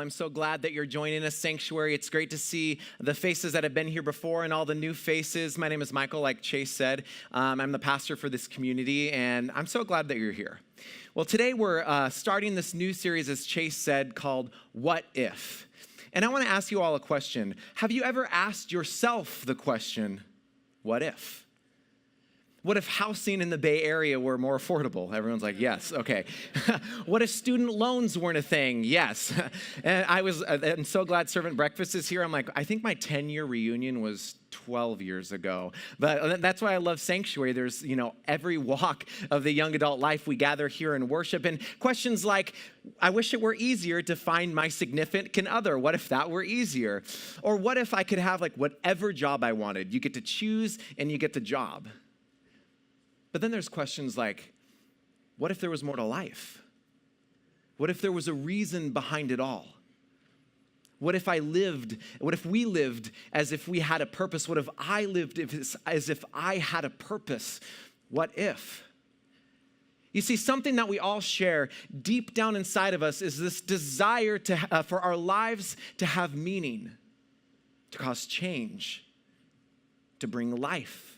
I'm so glad that you're joining us, Sanctuary. It's great to see the faces that have been here before and all the new faces. My name is Michael, like Chase said. I'm the pastor for this community, and I'm so glad that you're here. Well, today we're starting this new series, as Chase said, called What If? And I want to ask you all a question. Have you ever asked yourself the question, what if? What if housing in the Bay Area were more affordable? Everyone's like, yes, okay. What if student loans weren't a thing? Yes. And I'm so glad Servant Breakfast is here. I'm like, I think my 10-year reunion was 12 years ago. But that's why I love Sanctuary. There's, every walk of the young adult life we gather here and worship. And questions like, I wish it were easier to find my significant other. What if that were easier? Or what if I could have whatever job I wanted? You get to choose and you get the job. But then there's questions like, what if there was more to life? What if there was a reason behind it all? What if we lived as if we had a purpose? What if I lived as if I had a purpose? What if? You see, something that we all share deep down inside of us is this desire for our lives to have meaning, to cause change, to bring life.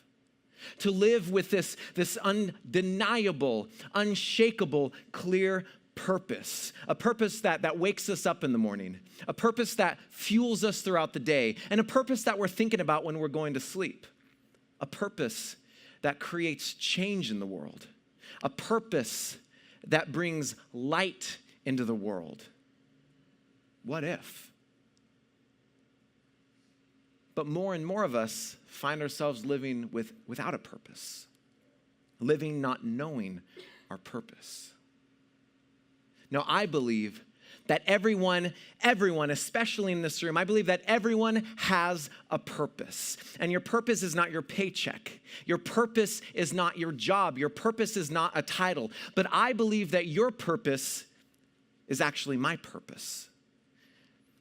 To live with this undeniable, unshakable, clear purpose. A purpose that wakes us up in the morning. A purpose that fuels us throughout the day. And a purpose that we're thinking about when we're going to sleep. A purpose that creates change in the world. A purpose that brings light into the world. What if? But more and more of us find ourselves living without a purpose, living not knowing our purpose. Now, I believe that everyone, especially in this room, I believe that everyone has a purpose. And your purpose is not your paycheck. Your purpose is not your job. Your purpose is not a title. But I believe that your purpose is actually my purpose.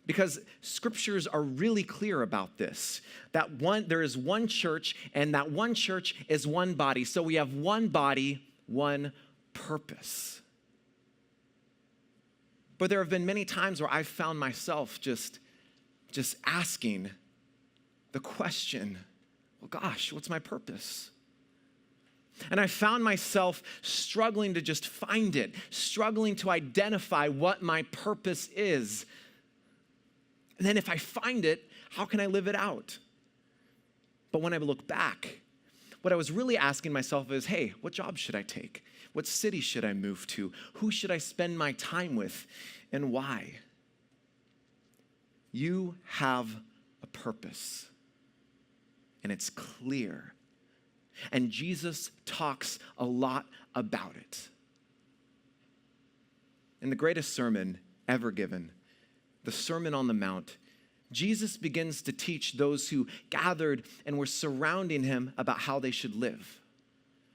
Because scriptures are really clear about this, that there is one church, and that one church is one body. So we have one body, one purpose. But there have been many times where I've found myself just asking the question, well, gosh, what's my purpose? And I found myself struggling to just find it, struggling to identify what my purpose is. And then if I find it, how can I live it out? But when I look back, what I was really asking myself is, hey, what job should I take? What city should I move to? Who should I spend my time with? And why? You have a purpose. And it's clear. And Jesus talks a lot about it. In the greatest sermon ever given, the Sermon on the Mount, Jesus begins to teach those who gathered and were surrounding him about how they should live,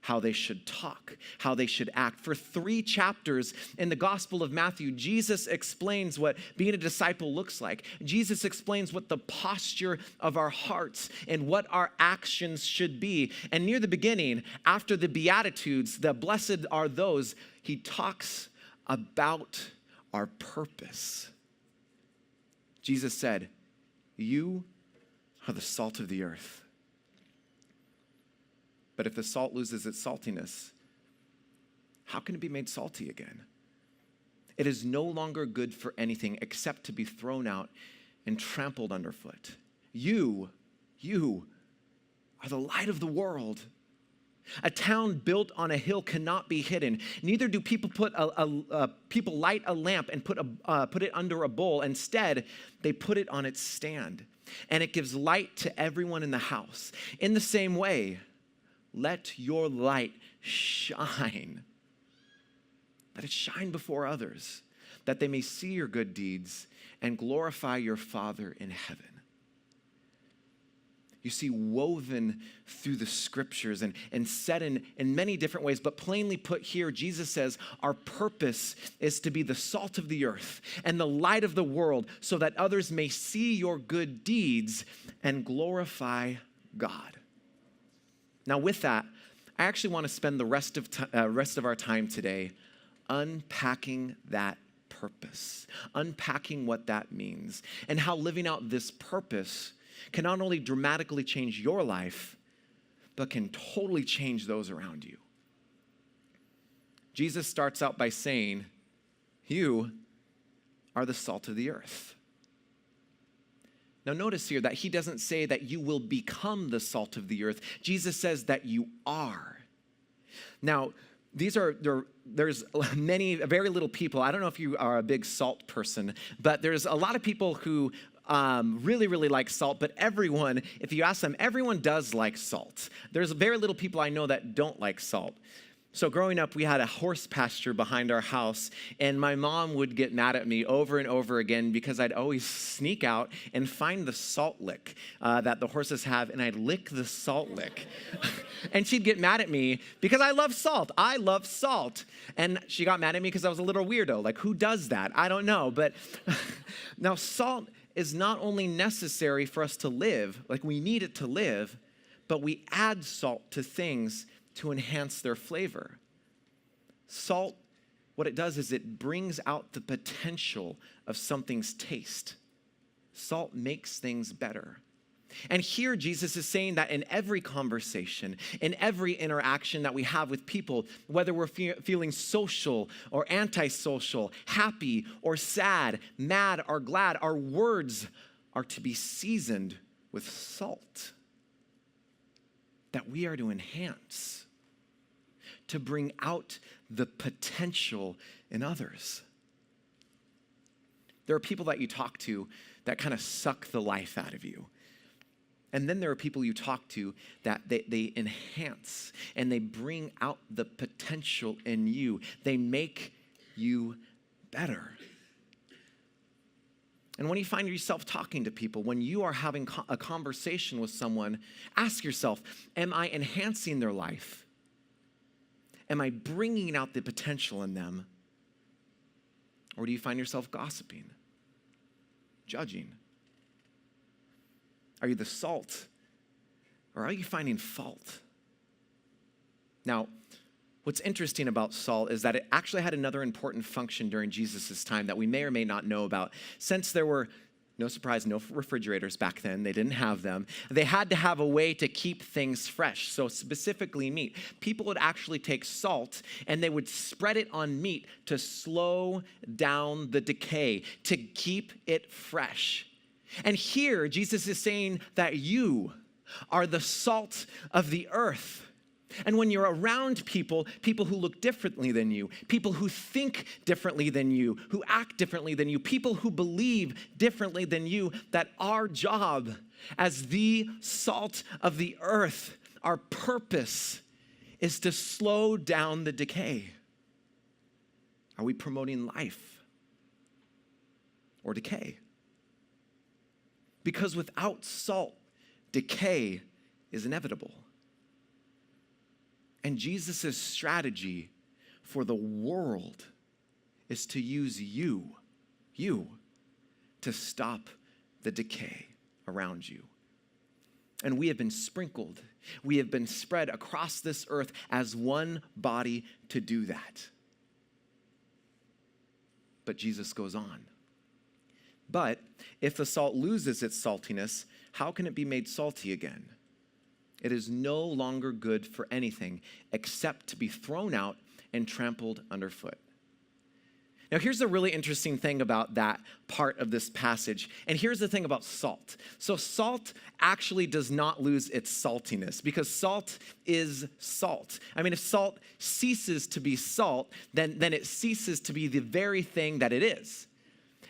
how they should talk, how they should act. For 3 chapters in the Gospel of Matthew, Jesus explains what being a disciple looks like. Jesus explains what the posture of our hearts and what our actions should be. And near the beginning, after the Beatitudes, the blessed are those, he talks about our purpose. Jesus said, you are the salt of the earth. But if the salt loses its saltiness, how can it be made salty again? It is no longer good for anything except to be thrown out and trampled underfoot. You are the light of the world. A town built on a hill cannot be hidden. Neither do people light a lamp and put it under a bowl. Instead, they put it on its stand, and it gives light to everyone in the house. In the same way, let your light shine. Let it shine before others, that they may see your good deeds and glorify your Father in heaven. You see, woven through the scriptures and said in many different ways, but plainly put here, Jesus says our purpose is to be the salt of the earth and the light of the world so that others may see your good deeds and glorify God. Now with that, I actually want to spend the rest of our time today unpacking that purpose, unpacking what that means, and how living out this purpose can not only dramatically change your life, but can totally change those around you. Jesus starts out by saying, you are the salt of the earth. Now notice here that he doesn't say that you will become the salt of the earth. Jesus says that you are. Now, there's very little people. I don't know if you are a big salt person, but there's a lot of people who really, really like salt, but everyone, if you ask them, everyone does like salt. There's very little people I know that don't like salt. So growing up, we had a horse pasture behind our house, and my mom would get mad at me over and over again because I'd always sneak out and find the salt lick that the horses have, and I'd lick the salt lick. And she'd get mad at me because I love salt. I love salt. And she got mad at me because I was a little weirdo. Like, who does that? I don't know. But now salt is not only necessary for us to live, like we need it to live, but we add salt to things to enhance their flavor. Salt, what it does is it brings out the potential of something's taste. Salt makes things better. And here Jesus is saying that in every conversation, in every interaction that we have with people, whether we're feeling social or antisocial, happy or sad, mad or glad, our words are to be seasoned with salt that we are to enhance, to bring out the potential in others. There are people that you talk to that kind of suck the life out of you. And then there are people you talk to that they enhance and they bring out the potential in you. They make you better. And when you find yourself talking to people, when you are having a conversation with someone, ask yourself, am I enhancing their life? Am I bringing out the potential in them? Or do you find yourself gossiping, judging? Are you the salt, or are you finding fault? Now, what's interesting about salt is that it actually had another important function during Jesus' time that we may or may not know about. Since there were, no surprise, no refrigerators back then, they didn't have them, they had to have a way to keep things fresh, so specifically meat. People would actually take salt and they would spread it on meat to slow down the decay, to keep it fresh. And here, Jesus is saying that you are the salt of the earth. And when you're around people who look differently than you, people who think differently than you, who act differently than you, people who believe differently than you, that our job as the salt of the earth, our purpose is to slow down the decay. Are we promoting life or decay? Because without salt, decay is inevitable. And Jesus' strategy for the world is to use you, to stop the decay around you. And we have been sprinkled. We have been spread across this earth as one body to do that. But Jesus goes on. But if the salt loses its saltiness, how can it be made salty again? It is no longer good for anything except to be thrown out and trampled underfoot. Now, here's the really interesting thing about that part of this passage. And here's the thing about salt. So salt actually does not lose its saltiness because salt is salt. I mean, if salt ceases to be salt, then it ceases to be the very thing that it is.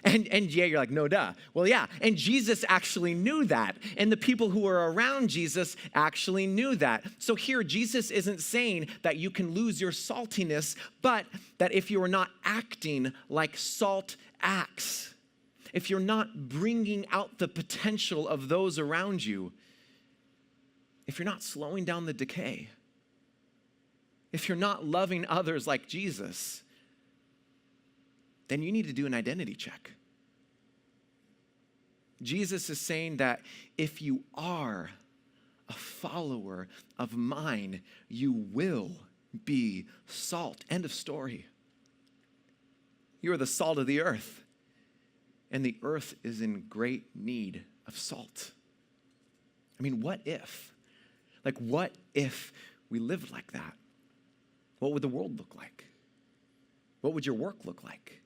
And yeah, you're like, no, duh. Well, yeah. And Jesus actually knew that. And the people who were around Jesus actually knew that. So here, Jesus isn't saying that you can lose your saltiness, but that if you are not acting like salt acts, if you're not bringing out the potential of those around you, if you're not slowing down the decay, if you're not loving others like Jesus, then you need to do an identity check. Jesus is saying that if you are a follower of mine, you will be salt. End of story. You are the salt of the earth, and the earth is in great need of salt. I mean, what if? Like, what if we lived like that? What would the world look like? What would your work look like?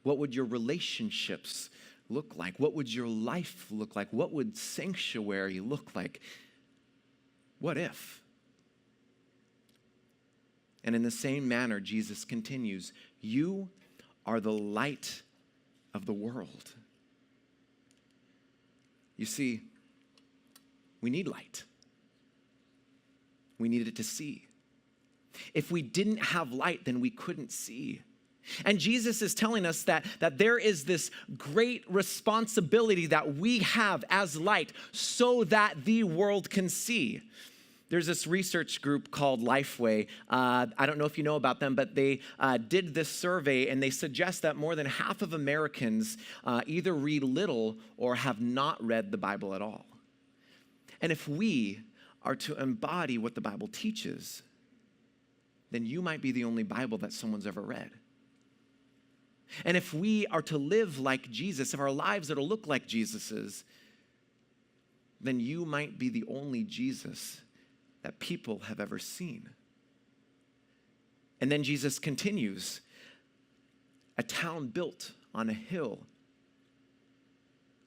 What would your relationships look like? What would your life look like? What would sanctuary look like? What if? And in the same manner, Jesus continues, you are the light of the world. You see, we need light. We needed to see. If we didn't have light, then we couldn't see. And Jesus is telling us that there is this great responsibility that we have as light so that the world can see. There's this research group called Lifeway. I don't know if you know about them, but they did this survey, and they suggest that more than half of Americans either read little or have not read the Bible at all. And if we are to embody what the Bible teaches, then you might be the only Bible that someone's ever read. And if we are to live like Jesus, if our lives are to look like Jesus's, then you might be the only Jesus that people have ever seen. And then Jesus continues, a town built on a hill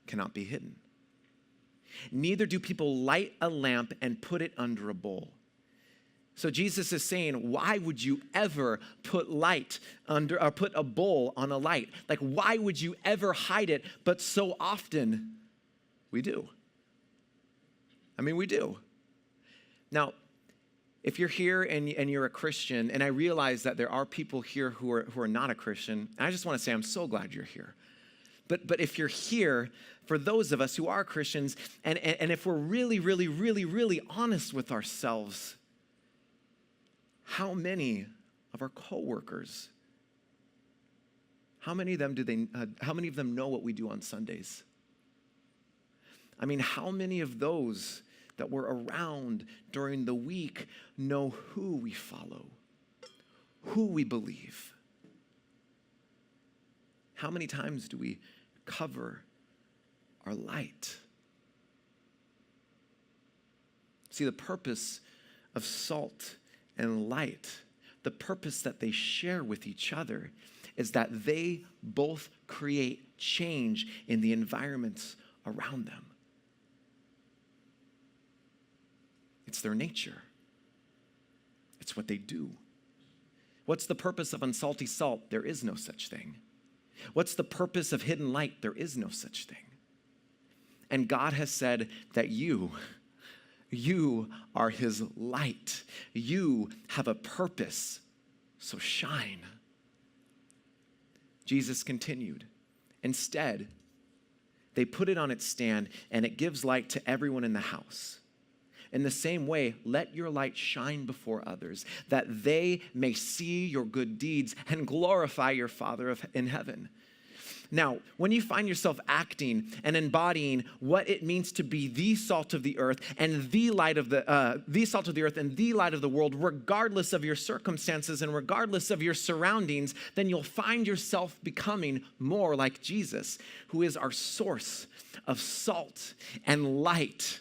cannot be hidden. Neither do people light a lamp and put it under a bowl. So Jesus is saying, why would you ever put light under, or put a bowl on a light? Like, why would you ever hide it? But so often we do. I mean, we do. Now, if you're here and you're a Christian, and I realize that there are people here who are not a Christian, and I just want to say I'm so glad you're here. But if you're here, for those of us who are Christians, and if we're really, really, really, really honest with ourselves, how many of our coworkers, how many of them know what we do on Sundays? I mean, how many of those that we're around during the week know who we follow, who we believe? How many times do we cover our light? See, the purpose of salt and light, the purpose that they share with each other, is that they both create change in the environments around them. It's their nature. It's what they do. What's the purpose of unsalty salt? There is no such thing. What's the purpose of hidden light? There is no such thing. And God has said that you are his light. You have a purpose, so shine. Jesus continued. Instead, they put it on its stand, and it gives light to everyone in the house. In the same way, let your light shine before others, that they may see your good deeds and glorify your Father in heaven. Now, when you find yourself acting and embodying what it means to be the salt of the earth and the light of the salt of the earth and the light of the world, regardless of your circumstances and regardless of your surroundings, then you'll find yourself becoming more like Jesus, who is our source of salt and light.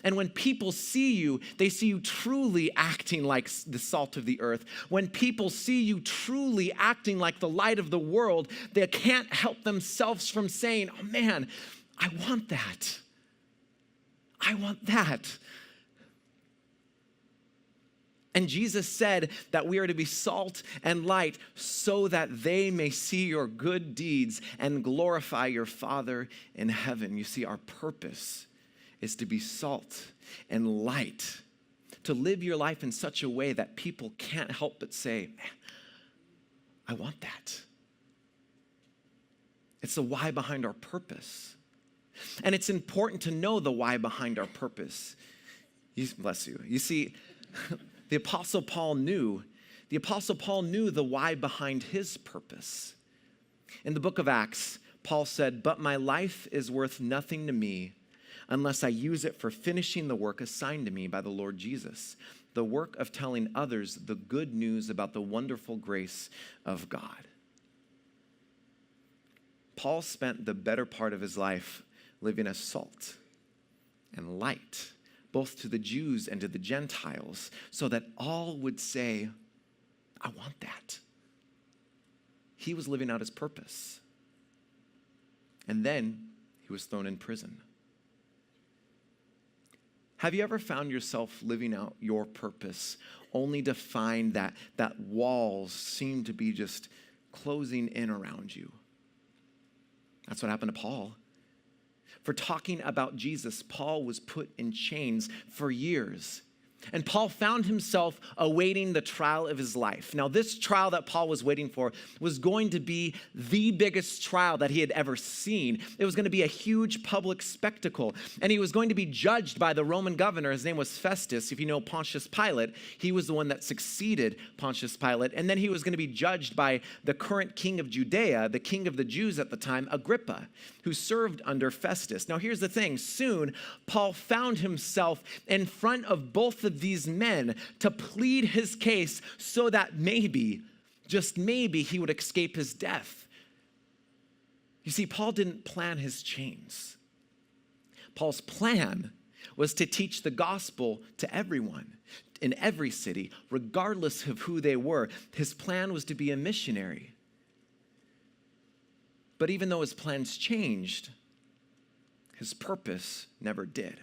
And when people see you, they see you truly acting like the salt of the earth. When people see you truly acting like the light of the world, they can't help themselves from saying, oh man, I want that. I want that. And Jesus said that we are to be salt and light so that they may see your good deeds and glorify your Father in heaven. You see, our purpose is to be salt and light, to live your life in such a way that people can't help but say, man, I want that. It's the why behind our purpose. And it's important to know the why behind our purpose. Bless you. You see, the Apostle Paul knew the why behind his purpose. In the book of Acts, Paul said, but my life is worth nothing to me unless I use it for finishing the work assigned to me by the Lord Jesus, the work of telling others the good news about the wonderful grace of God. Paul spent the better part of his life living as salt and light, both to the Jews and to the Gentiles, so that all would say, I want that. He was living out his purpose. And then he was thrown in prison. Have you ever found yourself living out your purpose only to find that walls seem to be just closing in around you? That's what happened to Paul. For talking about Jesus, Paul was put in chains for years. And Paul found himself awaiting the trial of his life. Now, this trial that Paul was waiting for was going to be the biggest trial that he had ever seen. It was going to be a huge public spectacle. And he was going to be judged by the Roman governor. His name was Festus. If you know Pontius Pilate, he was the one that succeeded Pontius Pilate. And then he was going to be judged by the current king of Judea, the king of the Jews at the time, Agrippa, who served under Festus. Now, here's the thing. Soon, Paul found himself in front of both of these men to plead his case so that maybe, just maybe, he would escape his death. You see, Paul didn't plan his chains. Paul's plan was to teach the gospel to everyone in every city, regardless of who they were. His plan was to be a missionary. But even though his plans changed, his purpose never did.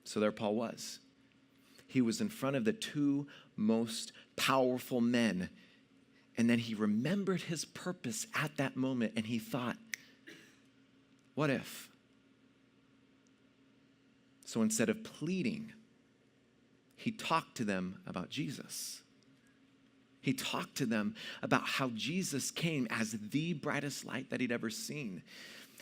So there Paul was. He was in front of the two most powerful men. And then he remembered his purpose at that moment and he thought, what if? So instead of pleading, he talked to them about Jesus. He talked to them about how Jesus came as the brightest light that he'd ever seen.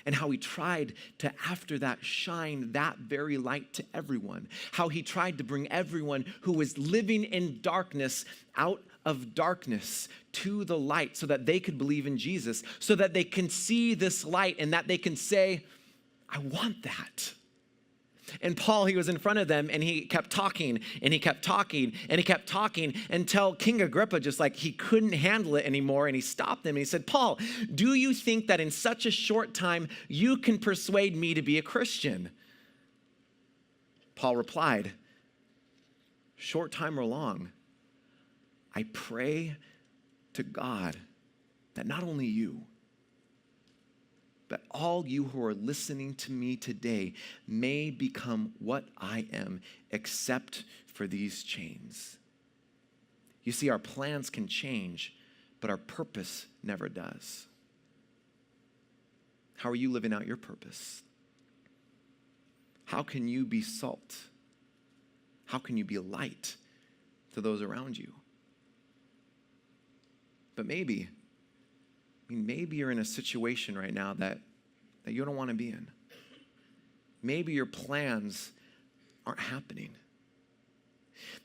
And how he tried to, after that, shine that very light to everyone. How he tried to bring everyone who was living in darkness out of darkness to the light so that they could believe in Jesus, so that they can see this light and that they can say, I want that. And Paul, he was in front of them and he kept talking and he kept talking and he kept talking until King Agrippa just like he couldn't handle it anymore and he stopped him and he said, Paul, do you think that in such a short time you can persuade me to be a Christian? Paul replied, short time or long, I pray to God that not only you, but all you who are listening to me today may become what I am, except for these chains. You see, our plans can change, but our purpose never does. How are you living out your purpose? How can you be salt? How can you be light to those around you? But maybe you're in a situation right now that you don't want to be in. Maybe your plans aren't happening.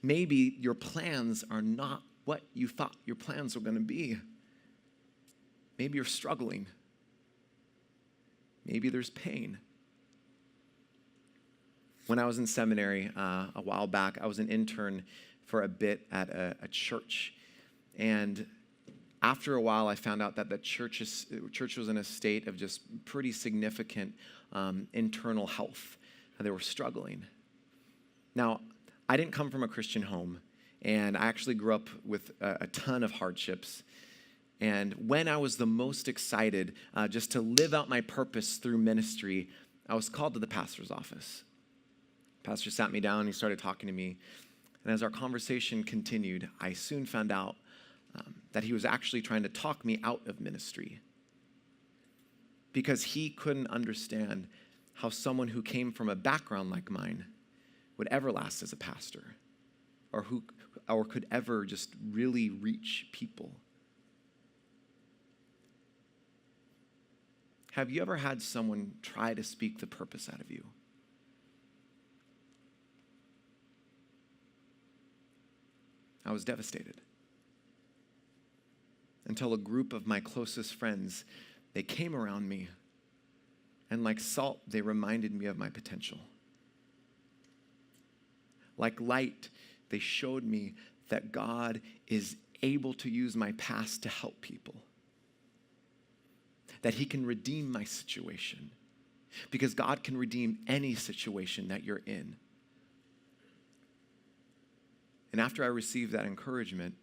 Maybe your plans are not what you thought your plans were going to be. Maybe you're struggling. Maybe there's pain. When I was in seminary a while back, I was an intern for a bit at a church. And after a while, I found out that the church was in a state of just pretty significant internal health. They were struggling. Now, I didn't come from a Christian home, and I actually grew up with a ton of hardships. And when I was the most excited just to live out my purpose through ministry, I was called to the pastor's office. The pastor sat me down, and he started talking to me. And as our conversation continued, I soon found out that he was actually trying to talk me out of ministry because he couldn't understand how someone who came from a background like mine would ever last as a pastor or could ever just really reach people. Have you ever had someone try to speak the purpose out of you? I was devastated. Until a group of my closest friends, they came around me, and like salt, they reminded me of my potential. Like light, they showed me that God is able to use my past to help people. that he can redeem my situation, because God can redeem any situation that you're in. And after I received that encouragement,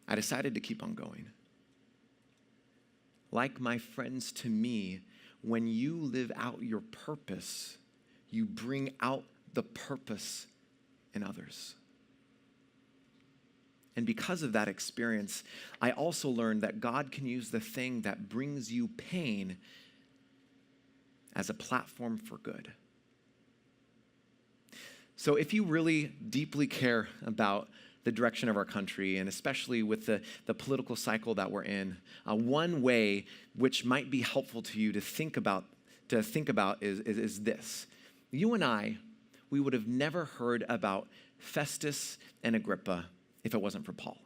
I decided to keep on going. Like my friends, to me, when you live out your purpose, you bring out the purpose in others. And because of that experience, I also learned that God can use the thing that brings you pain as a platform for good. So if you really deeply care about the direction of our country, and especially with the political cycle that we're in, one way which might be helpful to you to think about is this. You and I, we would have never heard about Festus and Agrippa if it wasn't for Paul.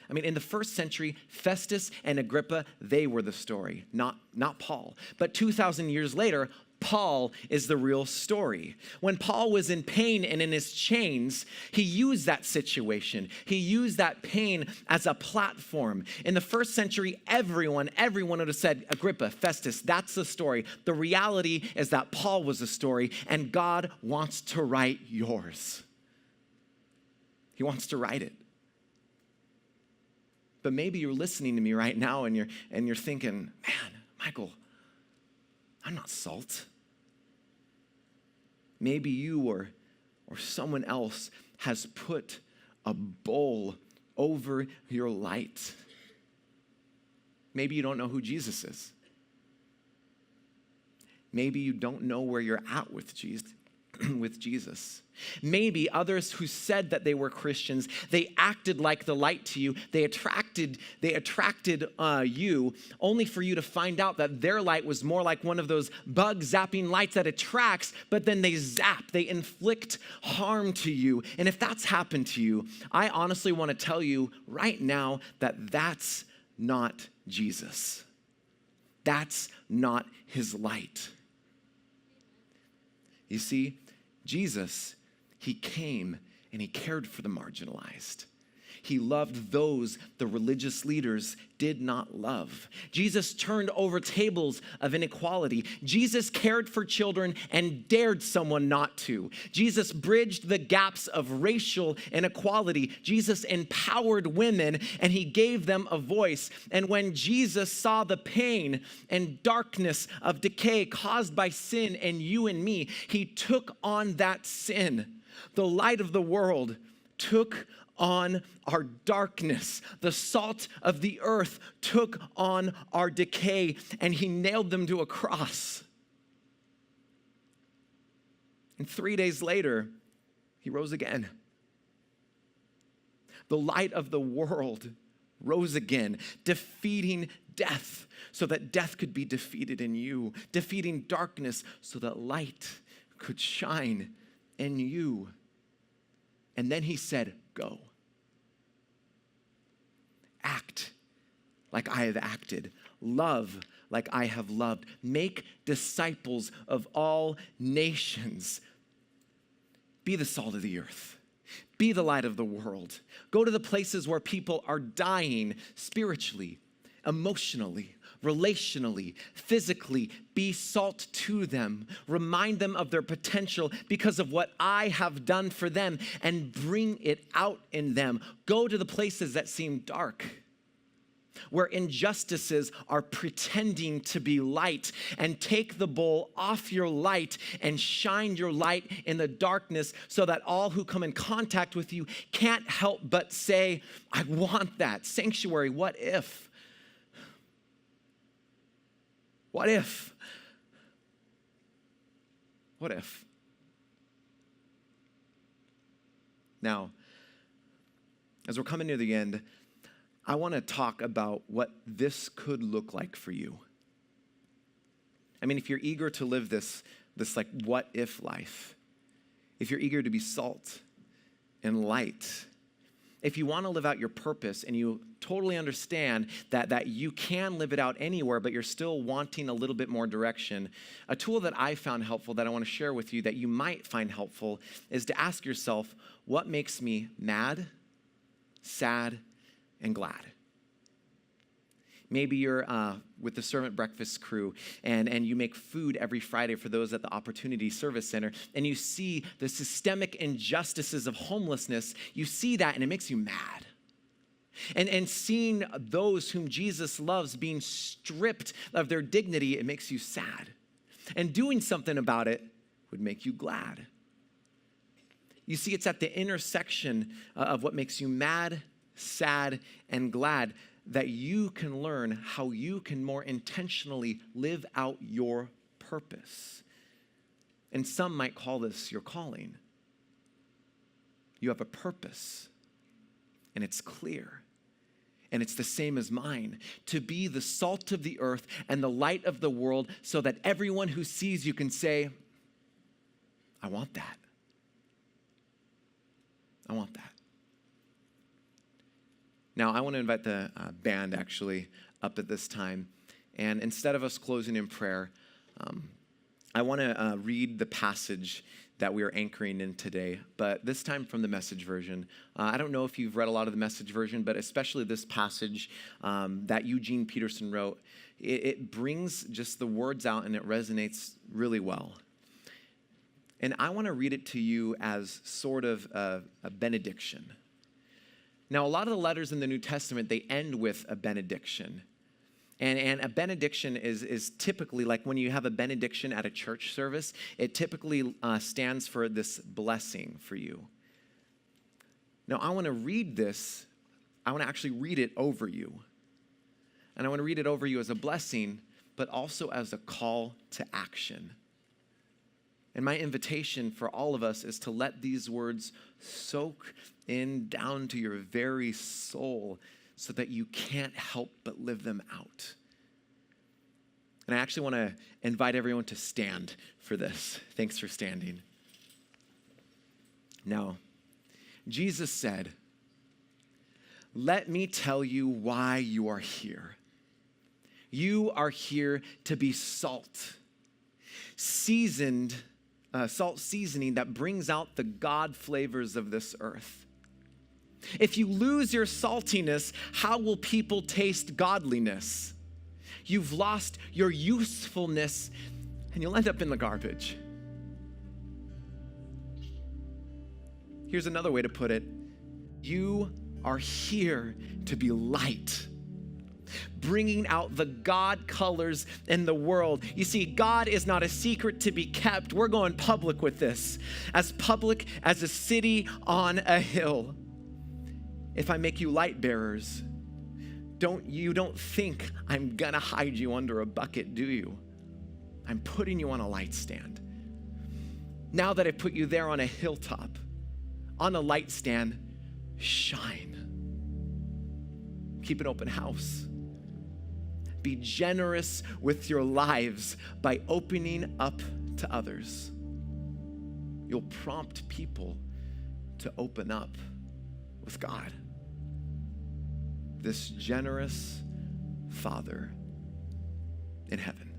I mean, in the first century, Festus and Agrippa, they were the story, not Paul. But 2,000 years later, Paul is the real story. When Paul was in pain and in his chains, he used that situation. He used that pain as a platform. In the first century, everyone would have said, Agrippa, Festus, that's the story. The reality is that Paul was the story, and God wants to write yours. He wants to write it. But maybe you're listening to me right now and you're thinking, man, Michael, I'm not salt. Maybe you or someone else has put a bowl over your light. Maybe you don't know who Jesus is. Maybe you don't know where you're at with Jesus. Maybe others who said that they were Christians, they acted like the light to you. They attracted you only for you to find out that their light was more like one of those bug zapping lights that attracts, but then they zap, they inflict harm to you. And if that's happened to you, I honestly want to tell you right now that that's not Jesus. That's not his light. You see, Jesus, he came and he cared for the marginalized. He loved those the religious leaders did not love. Jesus turned over tables of inequality. Jesus cared for children and dared someone not to. Jesus bridged the gaps of racial inequality. Jesus empowered women and he gave them a voice. And when Jesus saw the pain and darkness of decay caused by sin and you and me, he took on that sin. The light of the world took on our darkness. The salt of the earth took on our decay, and he nailed them to a cross. And 3 days later, he rose again. The light of the world rose again, defeating death so that death could be defeated in you, defeating darkness so that light could shine in you. And then he said, go. Act like I have acted. Love like I have loved. Make disciples of all nations. Be the salt of the earth. Be the light of the world. Go to the places where people are dying spiritually, emotionally, relationally, physically. Be salt to them. Remind them of their potential because of what I have done for them and bring it out in them. Go to the places that seem dark, where injustices are pretending to be light, and take the bowl off your light and shine your light in the darkness so that all who come in contact with you can't help but say, I want that. Sanctuary, what if? What if? What if? Now, as we're coming near the end, I want to talk about what this could look like for you. I mean, if you're eager to live this like what if life, if you're eager to be salt and light, if you want to live out your purpose and you totally understand that you can live it out anywhere, but you're still wanting a little bit more direction, a tool that I found helpful that I want to share with you that you might find helpful is to ask yourself, what makes me mad, sad, and glad? Maybe you're with the servant breakfast crew and you make food every Friday for those at the Opportunity Service Center, and you see the systemic injustices of homelessness. You see that and it makes you mad. And seeing those whom Jesus loves being stripped of their dignity, it makes you sad. And doing something about it would make you glad. You see, it's at the intersection of what makes you mad, sad, and glad that you can learn how you can more intentionally live out your purpose. And some might call this your calling. You have a purpose, and it's clear. And it's the same as mine, to be the salt of the earth and the light of the world so that everyone who sees you can say, I want that. I want that. Now, I want to invite the band actually up at this time. And instead of us closing in prayer, I want to read the passage that we are anchoring in today, but this time from the Message version. I don't know if you've read a lot of the Message version, but especially this passage that Eugene Peterson wrote, it brings just the words out and it resonates really well. And I want to read it to you as sort of a benediction. Now, a lot of the letters in the New Testament, they end with a benediction. And a benediction is typically, like when you have a benediction at a church service, it typically stands for this blessing for you. Now, I want to read this. I want to actually read it over you. And I want to read it over you as a blessing, but also as a call to action. And my invitation for all of us is to let these words soak in down to your very soul so that you can't help but live them out. And I actually want to invite everyone to stand for this. Thanks for standing. Now, Jesus said, "Let me tell you why you are here. You are here to be salt, salt seasoning that brings out the God flavors of this earth. If you lose your saltiness, how will people taste godliness? You've lost your usefulness, and you'll end up in the garbage." Here's another way to put it. You are here to be light, bringing out the God colors in the world. You see, God is not a secret to be kept. We're going public with this, as public as a city on a hill. If I make you light bearers, you don't think I'm gonna hide you under a bucket, do you? I'm putting you on a light stand. Now that I put you there on a hilltop, on a light stand, shine. Keep an open house. Be generous with your lives by opening up to others. You'll prompt people to open up with God, this generous Father in heaven.